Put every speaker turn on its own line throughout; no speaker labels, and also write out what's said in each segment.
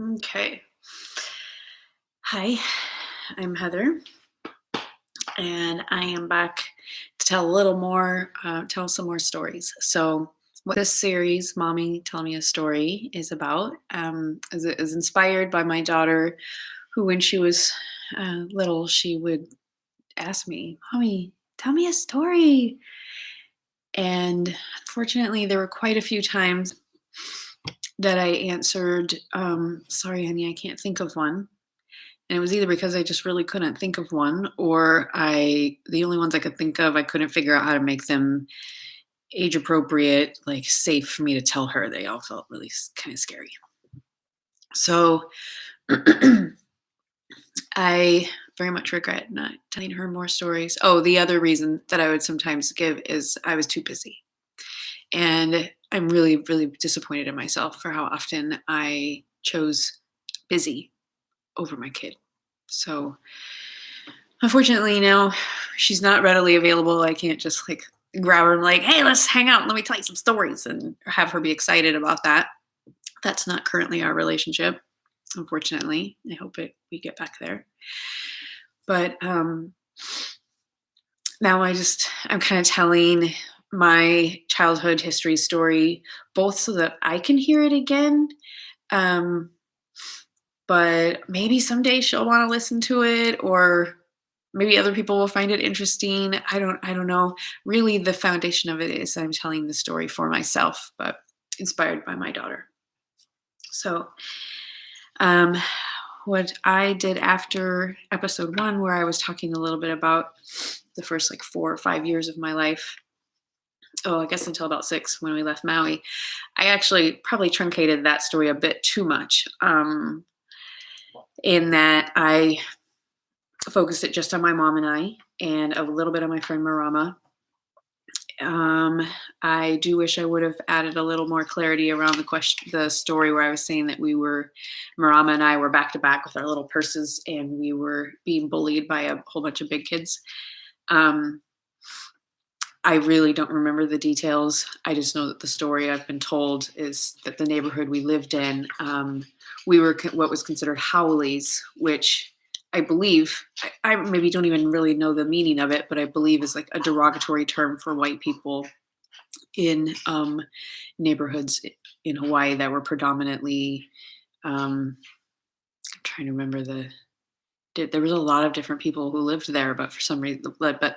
Okay. Hi, I'm Heather, and I am back to tell a little more, tell some more stories. So, what this series, Mommy Tell Me a Story, is about is inspired by my daughter, who, when she was little, she would ask me, Mommy, tell me a story. And unfortunately, there were quite a few times that I answered, Sorry, honey, I can't think of one. And it was either because I just really couldn't think of one, or the only ones I could think of, I couldn't figure out how to make them age appropriate, like safe for me to tell her. They all felt really kind of scary. So I very much regret not telling her more stories. Oh, the other reason that I would sometimes give is I was too busy. And I'm really, really disappointed in myself for how often I chose busy over my kid. So unfortunately, now she's not readily available. I can't just like grab her and like, hey, let's hang out. Let me tell you some stories and have her be excited about that. That's not currently our relationship, unfortunately. I hope we get back there. But now I'm kind of telling my childhood history story, both so that I can hear it again. Um, but maybe someday she'll want to listen to it, or maybe other people will find it interesting. I don't know. Really, the foundation of it is I'm telling the story for myself, but inspired by my daughter. So, um, what I did after episode 1, where I was talking a little bit about the first like 4 or 5 years of my life. Oh, I guess until about 6 when we left Maui. I actually probably truncated that story a bit too much, in that I focused it just on my mom and I, and a little bit on my friend Marama. I do wish I would have added a little more clarity around the story where I was saying that Marama and I were back to back with our little purses, and we were being bullied by a whole bunch of big kids. I really don't remember the details. I just know that the story I've been told is that the neighborhood we lived in, we were what was considered howlies, which I believe, I maybe don't even really know the meaning of it, but I believe is like a derogatory term for white people in neighborhoods in Hawaii that were predominantly, I'm trying to remember there was a lot of different people who lived there, but for some reason, but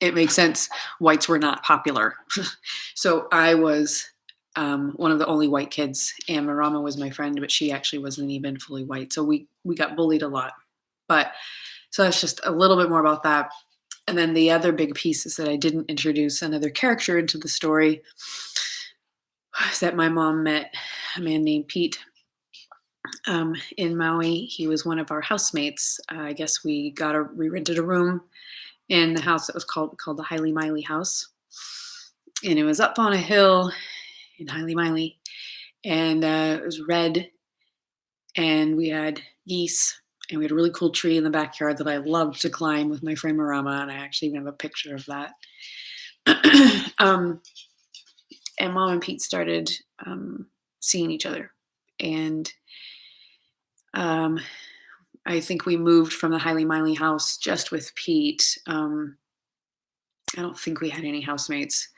it makes sense. Whites were not popular. So I was one of the only white kids, and Marama was my friend, but she actually wasn't even fully white. So we got bullied a lot. But so that's just a little bit more about that. And then the other big piece is that I didn't introduce another character into the story, is that my mom met a man named Pete in Maui. He was one of our housemates. I guess we rented a room in the house that was called the Haile Miley house, and it was up on a hill in Haile Miley, and it was red, and we had geese, and we had a really cool tree in the backyard that I loved to climb with my friend Marama, and I actually even have a picture of that. And Mom and Pete started seeing each other, and I think we moved from the Haile Miley house just with Pete. I don't think we had any housemates,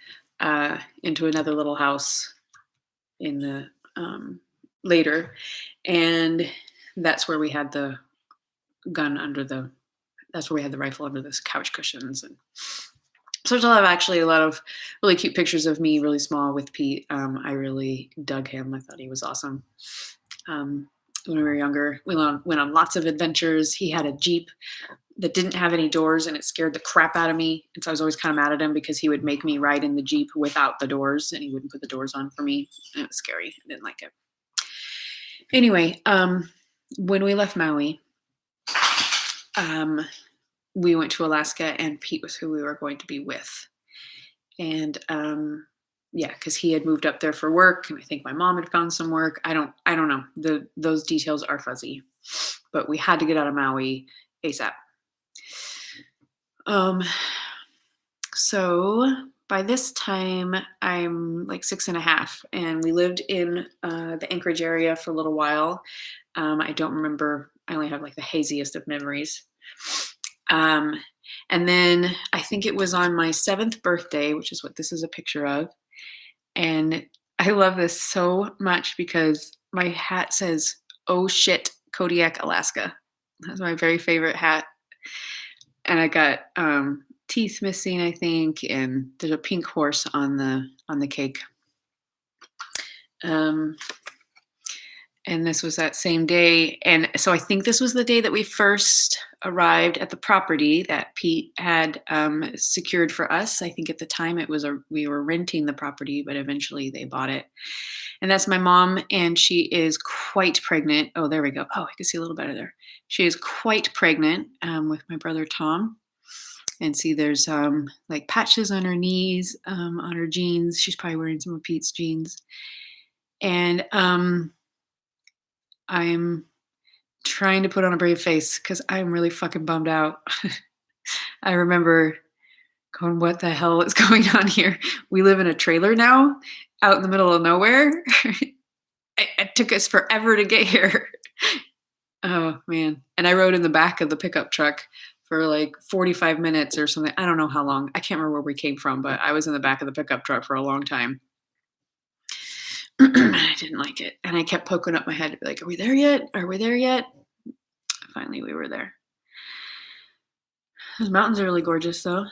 into another little house in the later, and that's where we had the that's where we had the rifle under the couch cushions. And so there's a lot of really cute pictures of me really small with Pete. I really dug him. I thought he was awesome. When we were younger, we went on lots of adventures. He had a Jeep that didn't have any doors, and it scared the crap out of me. And so I was always kind of mad at him because he would make me ride in the Jeep without the doors, and he wouldn't put the doors on for me. And it was scary. I didn't like it. Anyway, when we left Maui, we went to Alaska, and Pete was who we were going to be with. And yeah, because he had moved up there for work, and I think my mom had found some work. I don't know. Those details are fuzzy, but we had to get out of Maui ASAP. So by this time, I'm like 6.5, and we lived in the Anchorage area for a little while. I don't remember. I only have like the haziest of memories. And then I think it was on my 7th birthday, which is what this is a picture of. And I love this so much because my hat says, "Oh shit, Kodiak, Alaska." That's my very favorite hat. And I got teeth missing, I think, and there's a pink horse on the cake. And this was that same day. And so I think this was the day that we first arrived at the property that Pete had secured for us. I think at the time we were renting the property, but eventually they bought it. And that's my mom, and she is quite pregnant. Oh, there we go. Oh, I can see a little better there. She is quite pregnant with my brother Tom. And see, there's like patches on her knees, on her jeans. She's probably wearing some of Pete's jeans. And I'm trying to put on a brave face because I'm really fucking bummed out. I remember going, what the hell is going on here? We live in a trailer now, out in the middle of nowhere. It took us forever to get here. Oh, man. And I rode in the back of the pickup truck for like 45 minutes or something. I don't know how long. I can't remember where we came from, but I was in the back of the pickup truck for a long time. I didn't like it. And I kept poking up my head to be like, are we there yet? Are we there yet? Finally, we were there. Those mountains are really gorgeous, though.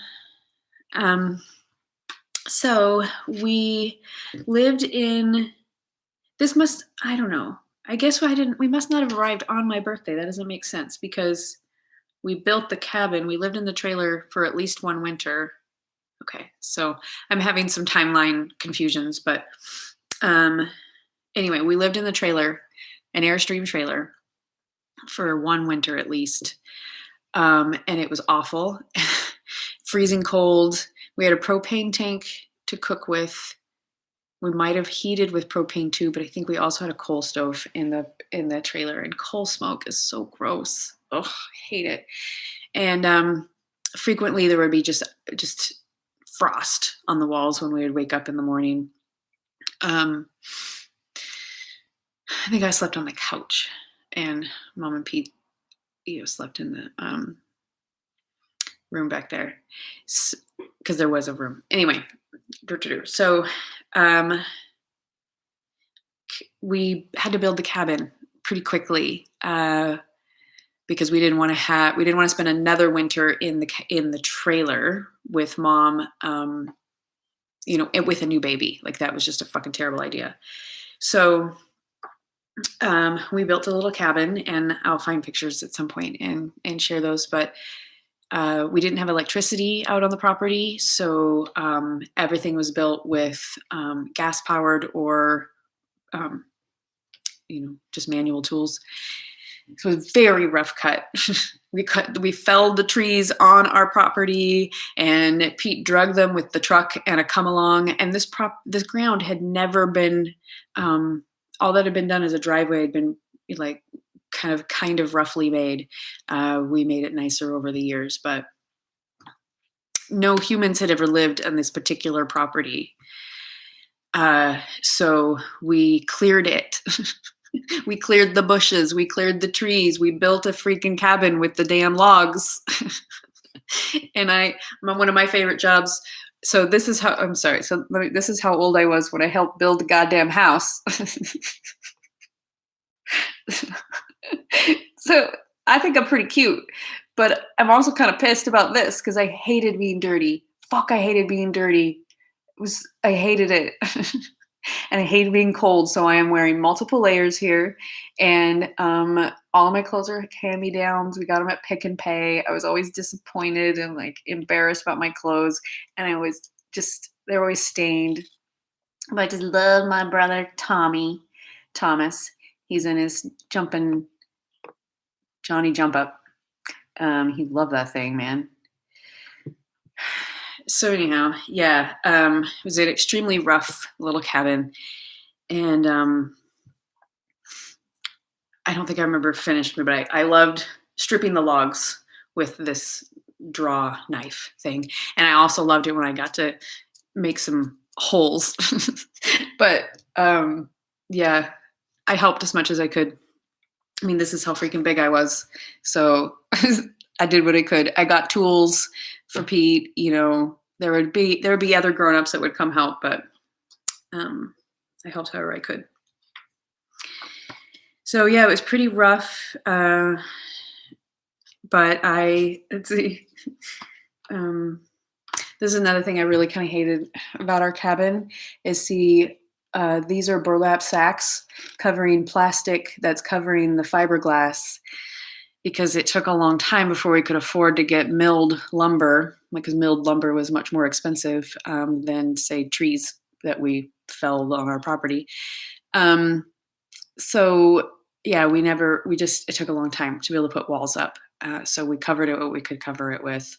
So we lived in, I don't know. I guess we must not have arrived on my birthday. That doesn't make sense because we built the cabin. We lived in the trailer for at least one winter. Okay, so I'm having some timeline confusions, but anyway, we lived in the trailer, an Airstream trailer, for one winter at least. And it was awful. Freezing cold. We had a propane tank to cook with. We might have heated with propane too, but I think we also had a coal stove in the trailer, and coal smoke is so gross. Oh, I hate it. And frequently there would be just frost on the walls when we would wake up in the morning. I think I slept on the couch, and Mom and Pete, slept in the room back there because there was a room. Anyway, so we had to build the cabin pretty quickly because we didn't want to spend another winter in the trailer with Mom, with a new baby. Like, that was just a fucking terrible idea. So we built a little cabin, and I'll find pictures at some point and share those. But we didn't have electricity out on the property, so everything was built with gas powered or just manual tools. So it was very rough cut. We felled the trees on our property, and Pete drug them with the truck and a come along. And this ground had never been, all that had been done as a driveway had been like kind of roughly made. We made it nicer over the years, but no humans had ever lived on this particular property. So we cleared it. We cleared the bushes. We cleared the trees. We built a freaking cabin with the damn logs. And one of my favorite jobs. So this is how, this is how old I was when I helped build the goddamn house. So I think I'm pretty cute, but I'm also kind of pissed about this because I hated being dirty. Fuck, I hated being dirty. I hated it. And I hated being cold, so I am wearing multiple layers here. And all of my clothes are hand-me-downs. We got them at Pick and Pay. I was always disappointed and embarrassed about my clothes, and they're always stained. But I just love my brother Thomas. He's in his Johnny Jump Up. He loved that thing, man. So anyhow, yeah, it was an extremely rough little cabin, and I don't think I remember finished, but I loved stripping the logs with this draw knife thing, and I also loved it when I got to make some holes. But yeah, I helped as much as I could. I mean, this is how freaking big I was. So I did what I could. I got tools for Pete. There would be other grown-ups that would come help, but I helped however I could. So yeah, it was pretty rough. But let's see. This is another thing I really kind of hated about our cabin is these are burlap sacks covering plastic that's covering the fiberglass, because it took a long time before we could afford to get milled lumber, because milled lumber was much more expensive than, say, trees that we felled on our property. So yeah, it took a long time to be able to put walls up. So we covered it what we could cover it with.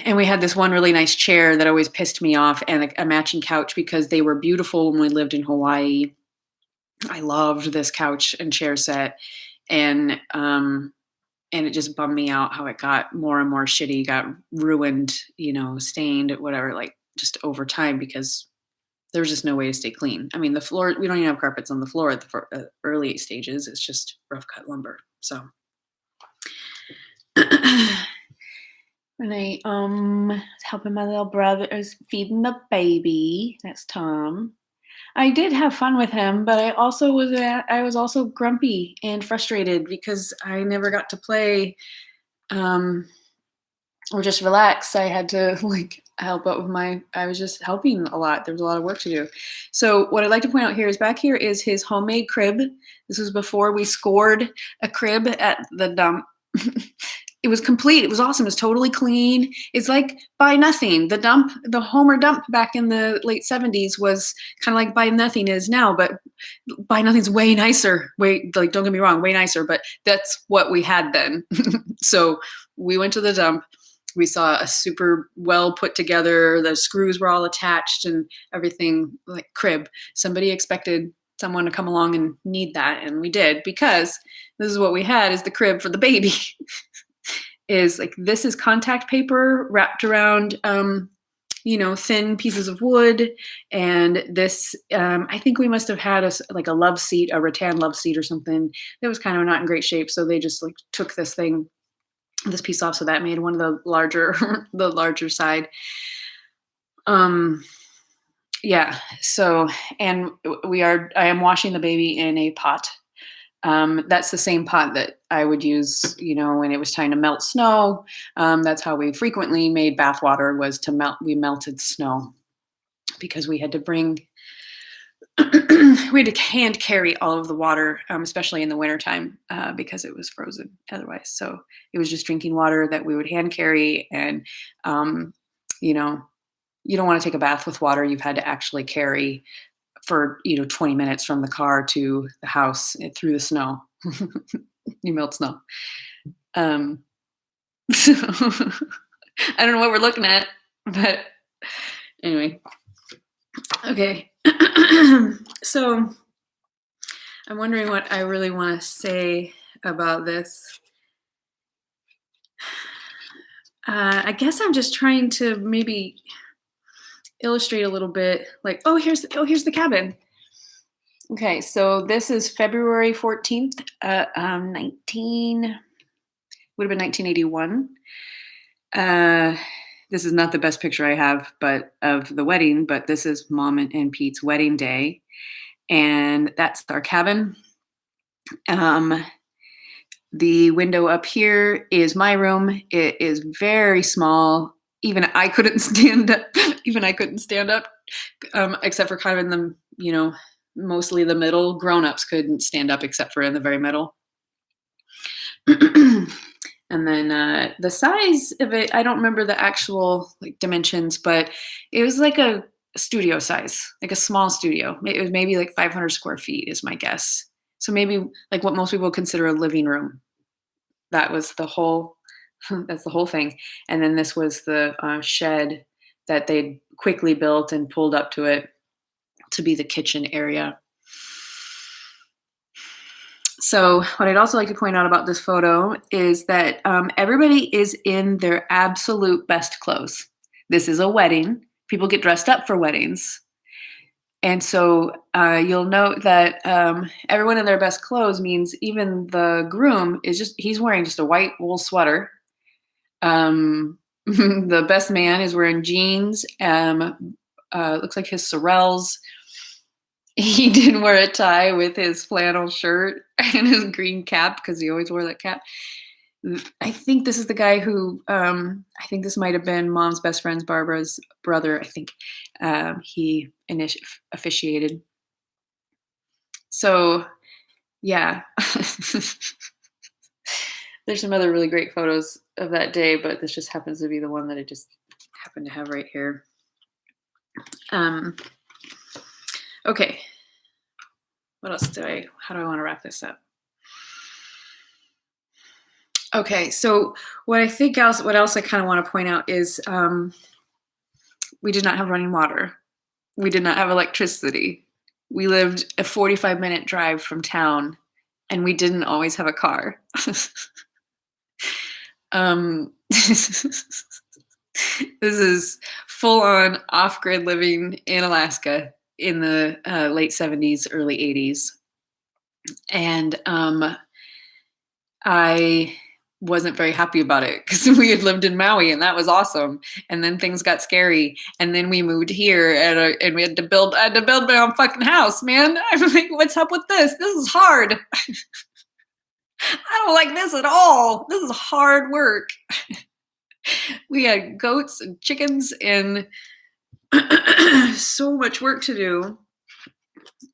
And we had this one really nice chair that always pissed me off, and a matching couch, because they were beautiful when we lived in Hawaii. I loved this couch and chair set, and it just bummed me out how it got more and more shitty, got ruined, stained, whatever, like just over time, because there was just no way to stay clean. I mean, the floor, we don't even have carpets on the floor at the early stages. It's just rough cut lumber. So when I was helping my little brother, feeding the baby, that's Tom. I did have fun with him, but I was also grumpy and frustrated because I never got to play or just relax. I had to help out with I was just helping a lot. There was a lot of work to do. So what I'd like to point out here is back here is his homemade crib. This was before we scored a crib at the dump. It was complete. It was awesome. It was totally clean. It's like Buy Nothing. The Homer dump back in the late 70s was kind of like Buy Nothing is now, but Buy Nothing's way nicer. Don't get me wrong, way nicer, but that's what we had then. So we went to the dump. We saw a super well put together, the screws were all attached and everything, like crib. Somebody expected someone to come along and need that, and we did, because this is what we had is the crib for the baby. This is contact paper wrapped around thin pieces of wood, and this I think we must have had a love seat, a rattan love seat or something that was kind of not in great shape, so they just took this piece off, so that made one of the larger side. Yeah, so, and I am washing the baby in a pot. That's the same pot that I would use, when it was time to melt snow. That's how we frequently made bath water, was we melted snow, because we had to hand carry all of the water, especially in the wintertime, because it was frozen otherwise. So it was just drinking water that we would hand carry. And, you don't want to take a bath with water you've had to actually carry for 20 minutes from the car to the house through the snow. You melt snow. So I don't know what we're looking at, but anyway. Okay. So I'm wondering what I really want to say about this. I guess I'm just trying to maybe illustrate a little bit, here's the cabin. Okay, so this is February 14th, would have been 1981. This is not the best picture I have, but of the wedding, but this is Mom and Pete's wedding day, and that's our cabin. The window up here is my room. It is very small. Even I couldn't stand up. Except for kind of in the, mostly the middle. Grown-ups couldn't stand up except for in the very middle. And then the size of it, I don't remember the actual dimensions, but it was like a studio size, like a small studio. It was maybe 500 square feet is my guess. So maybe what most people consider a living room. That's the whole thing. And then this was the shed that they quickly built and pulled up to it to be the kitchen area. So what I'd also like to point out about this photo is that everybody is in their absolute best clothes. This is a wedding. People get dressed up for weddings. And so you'll note that everyone in their best clothes means even the groom he's wearing just a white wool sweater. The best man is wearing jeans. Looks like his Sorels. He didn't wear a tie with his flannel shirt and his green cap because he always wore that cap. I think this is the guy who, I think this might have been Mom's best friend's Barbara's brother. I think he officiated. So, yeah. There's some other really great photos of that day, but this just happens to be the one that I just happen to have right here. Okay. What else how do I want to wrap this up? Okay, so what else I kind of want to point out is we did not have running water. We did not have electricity. We lived a 45-minute drive from town, and we didn't always have a car. This is full-on off-grid living in Alaska in the late 70s, early 80s. And I wasn't very happy about it because we had lived in Maui and that was awesome. And then things got scary. And then we moved here and I had to build my own fucking house, man. I'm like, what's up with this? This is hard. I don't like this at all. This is hard work. We had goats and chickens and so much work to do.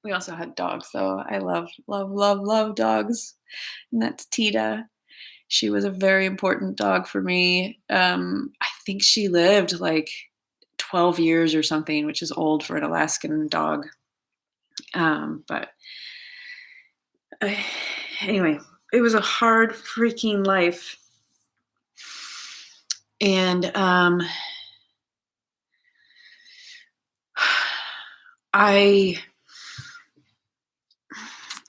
We also had dogs, though. I love dogs. And that's Tita. She was a very important dog for me. I think she lived like 12 years or something, which is old for an Alaskan dog. But anyway, it was a hard freaking life. And I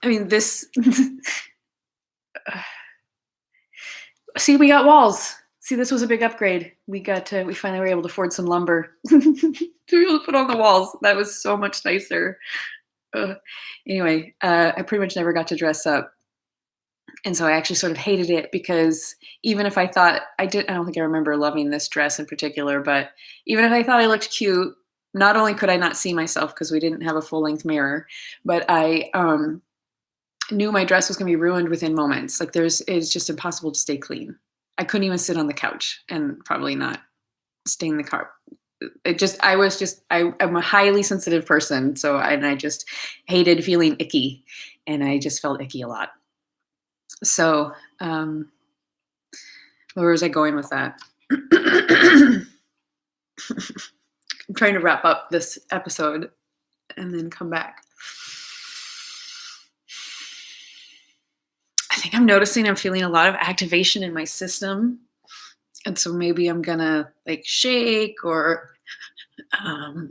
mean, this. See, we got walls. See, this was a big upgrade. We finally were able to afford some lumber to be able to put on the walls. That was so much nicer. Anyway, I pretty much never got to dress up. And so I actually sort of hated it because even if I thought I don't think I remember loving this dress in particular, but even if I thought I looked cute, not only could I not see myself because we didn't have a full-length mirror, but I knew my dress was going to be ruined within moments. Like it's just impossible to stay clean. I couldn't even sit on the couch and probably not stain the car. I'm a highly sensitive person. So I just hated feeling icky and I just felt icky a lot. So, where was I going with that? I'm trying to wrap up this episode and then come back. I think I'm noticing I'm feeling a lot of activation in my system. And so maybe I'm gonna like shake or I'll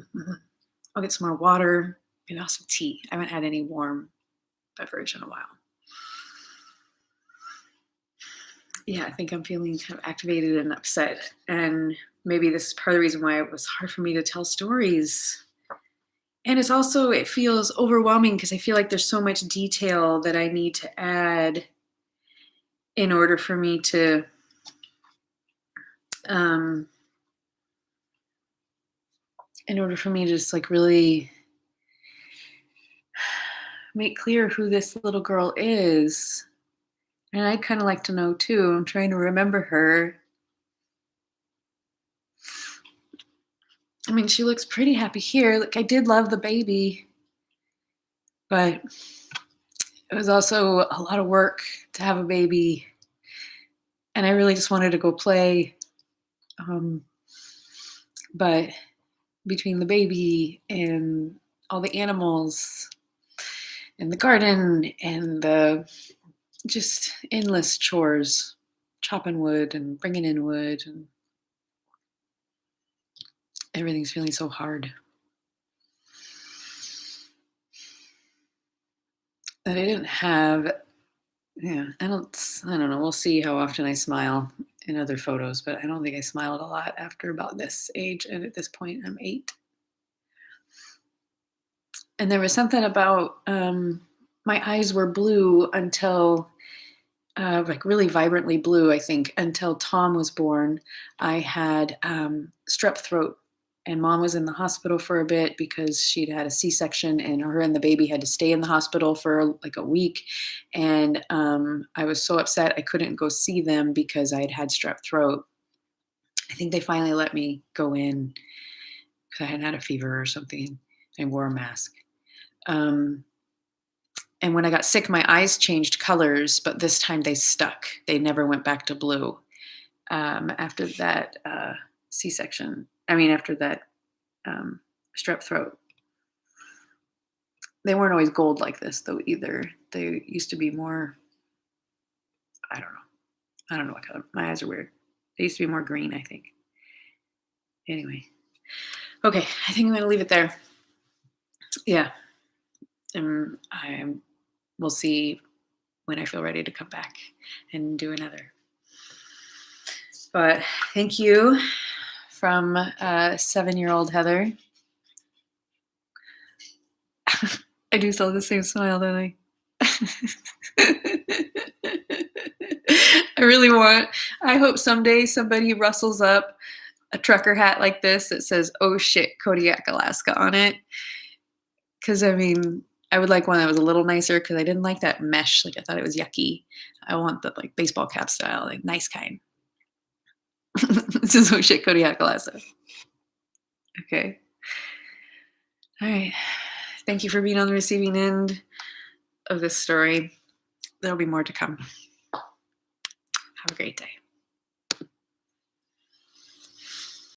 get some more water, maybe I'll have some tea. I haven't had any warm beverage in a while. Yeah, I think I'm feeling kind of activated and upset. And maybe this is part of the reason why it was hard for me to tell stories. And it feels overwhelming because I feel like there's so much detail that I need to add in order for me to just like really make clear who this little girl is. And I'd kind of like to know too. I'm trying to remember her. I mean, she looks pretty happy here. Like I did love the baby, but it was also a lot of work to have a baby. And I really just wanted to go play. But between the baby and all the animals and the garden and the just endless chores, chopping wood and bringing in wood, and everything's feeling so hard that I didn't have. Yeah, I don't know. We'll see how often I smile in other photos, but I don't think I smiled a lot after about this age. And at this point, I'm 8. And there was something about my eyes were blue until, like really vibrantly blue, I think, until Tom was born. I had strep throat, and Mom was in the hospital for a bit because she'd had a C-section, and her and the baby had to stay in the hospital for like a week. And I was so upset I couldn't go see them because I had had strep throat. I think they finally let me go in because I hadn't had a fever or something. I wore a mask. And when I got sick, my eyes changed colors, but this time they stuck. They never went back to blue after that C-section. After that strep throat. They weren't always gold like this, though, either. They used to be more, I don't know what color. My eyes are weird. They used to be more green, I think. Anyway. Okay, I think I'm going to leave it there. Yeah. We'll see when I feel ready to come back and do another. But thank you from 7-year-old Heather. I do still have the same smile, don't I? I hope someday somebody rustles up a trucker hat like this that says, "Oh shit, Kodiak, Alaska" on it. Because I would like one that was a little nicer because I didn't like that mesh. Like I thought it was yucky. I want the like baseball cap style, like nice kind. This is "Oh shit, Kodiak, Alaska." Okay. All right. Thank you for being on the receiving end of this story. There'll be more to come. Have a great day.